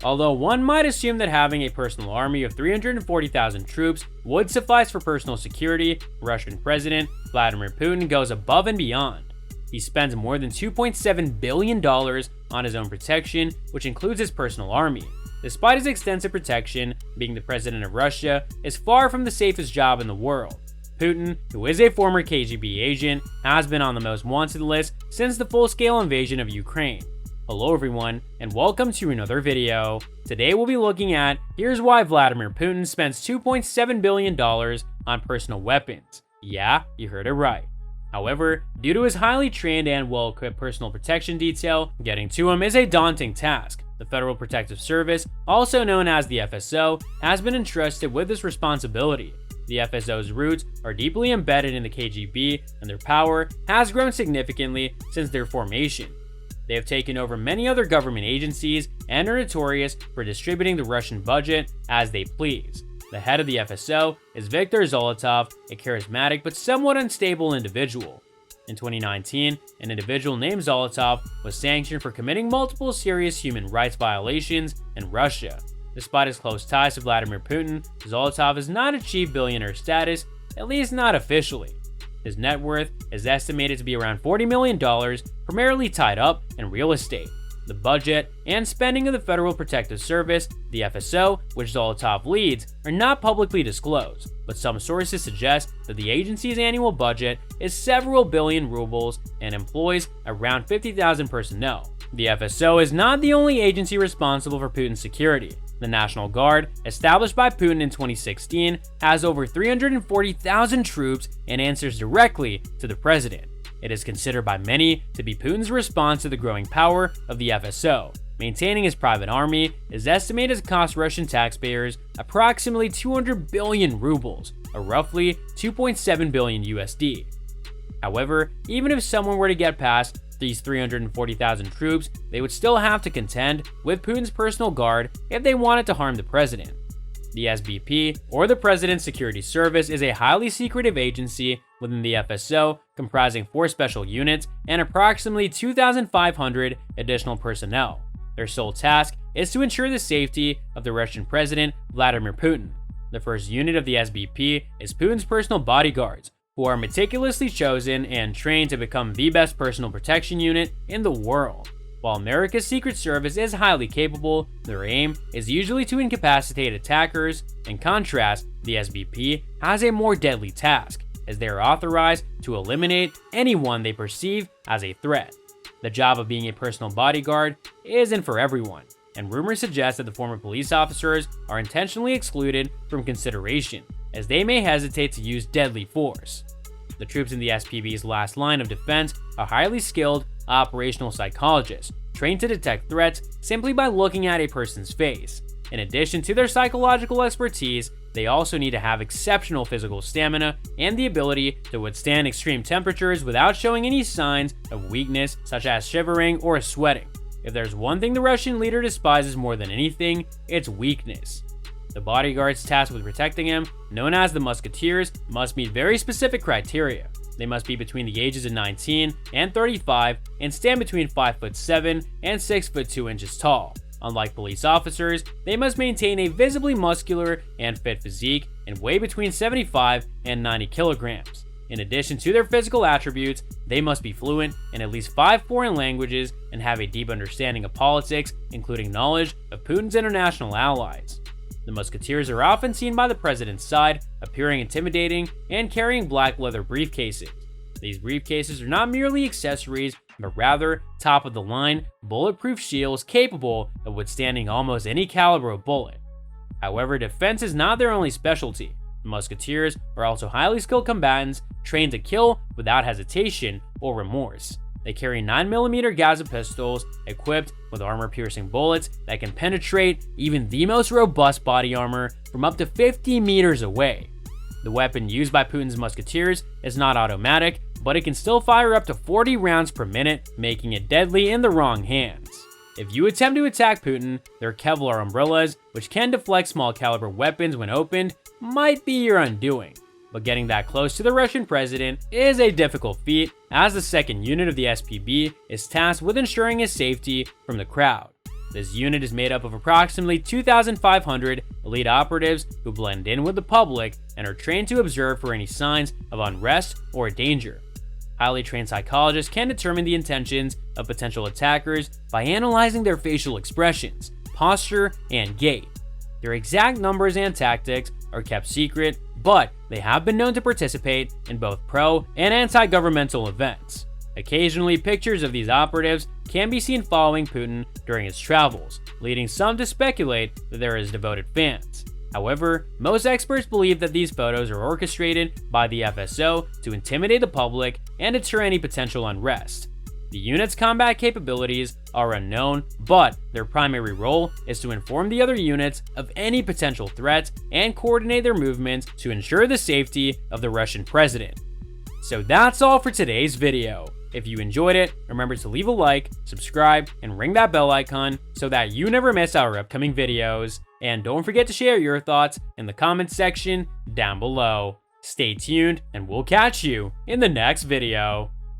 Although one might assume that having a personal army of 340,000 troops would suffice for personal security, Russian President Vladimir Putin goes above and beyond. He spends more than $2.7 billion on his own protection, which includes his personal army. Despite his extensive protection, being the president of Russia is far from the safest job in the world. Putin, who is a former KGB agent, has been on the most wanted list since the full-scale invasion of Ukraine. Hello everyone, and welcome to another video. Today we'll be looking at here's why Vladimir Putin spends $2.7 billion on personal weapons. Yeah, you heard it right. However, due to his highly trained and well-equipped personal protection detail, getting to him is a daunting task. The Federal Protective Service, also known as the FSO, has been entrusted with this responsibility. The FSO's roots are deeply embedded in the KGB, and their power has grown significantly since their formation. They have taken over many other government agencies and are notorious for distributing the Russian budget as they please. The head of the FSO is Viktor Zolotov, a charismatic but somewhat unstable individual. In 2019, an individual named Zolotov was sanctioned for committing multiple serious human rights violations in Russia. Despite his close ties to Vladimir Putin, Zolotov has not achieved billionaire status, at least not officially. His net worth is estimated to be around $40 million, primarily tied up in real estate. The budget and spending of the Federal Protective Service, the FSO, which Zolotov leads, are not publicly disclosed, but some sources suggest that the agency's annual budget is several billion rubles and employs around 50,000 personnel. The FSO is not the only agency responsible for Putin's security. The National Guard, established by Putin in 2016, has over 340,000 troops and answers directly to the president. It is considered by many to be Putin's response to the growing power of the FSO. Maintaining his private army is estimated to cost Russian taxpayers approximately 200 billion rubles, or roughly 2.7 billion USD. However, even if someone were to get past these 340,000 troops, they would still have to contend with Putin's personal guard if they wanted to harm the president. The SBP, or the President's Security Service, is a highly secretive agency within the FSO, comprising 4 special units and approximately 2,500 additional personnel. Their sole task is to ensure the safety of the Russian President Vladimir Putin. The first unit of the SBP is Putin's personal bodyguards, who are meticulously chosen and trained to become the best personal protection unit in the world. While America's Secret Service is highly capable, their aim is usually to incapacitate attackers. In contrast, the SBP has a more deadly task, as they are authorized to eliminate anyone they perceive as a threat. The job of being a personal bodyguard isn't for everyone, and rumors suggest that the former police officers are intentionally excluded from consideration, as they may hesitate to use deadly force. The troops in the SPB's last line of defense are highly skilled operational psychologists, trained to detect threats simply by looking at a person's face. In addition to their psychological expertise, they also need to have exceptional physical stamina and the ability to withstand extreme temperatures without showing any signs of weakness, such as shivering or sweating. If there's one thing the Russian leader despises more than anything, it's weakness. The bodyguards tasked with protecting him, known as the Musketeers, must meet very specific criteria. They must be between the ages of 19 and 35 and stand between 5'7" and 6'2" inches tall. Unlike police officers, they must maintain a visibly muscular and fit physique and weigh between 75 and 90 kilograms. In addition to their physical attributes, they must be fluent in at least 5 foreign languages and have a deep understanding of politics, including knowledge of Putin's international allies. The Musketeers are often seen by the president's side, appearing intimidating and carrying black leather briefcases. These briefcases are not merely accessories, but rather top-of-the-line, bulletproof shields capable of withstanding almost any caliber of bullet. However, defense is not their only specialty. The Musketeers are also highly skilled combatants, trained to kill without hesitation or remorse. They carry 9mm Gaza pistols equipped with armor-piercing bullets that can penetrate even the most robust body armor from up to 50 meters away. The weapon used by Putin's Musketeers is not automatic, but it can still fire up to 40 rounds per minute, making it deadly in the wrong hands. If you attempt to attack Putin, their Kevlar umbrellas, which can deflect small caliber weapons when opened, might be your undoing. But getting that close to the Russian president is a difficult feat, as the second unit of the SPB is tasked with ensuring his safety from the crowd. This unit is made up of approximately 2,500 elite operatives who blend in with the public and are trained to observe for any signs of unrest or danger. Highly trained psychologists can determine the intentions of potential attackers by analyzing their facial expressions, posture, and gait. Their exact numbers and tactics are kept secret, but they have been known to participate in both pro and anti-governmental events. Occasionally, pictures of these operatives can be seen following Putin during his travels, leading some to speculate that they are his devoted fans. However, most experts believe that these photos are orchestrated by the FSO to intimidate the public and deter any potential unrest. The unit's combat capabilities are unknown, but their primary role is to inform the other units of any potential threats and coordinate their movements to ensure the safety of the Russian president. So that's all for today's video. If you enjoyed it, remember to leave a like, subscribe, and ring that bell icon so that you never miss our upcoming videos. And don't forget to share your thoughts in the comments section down below. Stay tuned, and we'll catch you in the next video.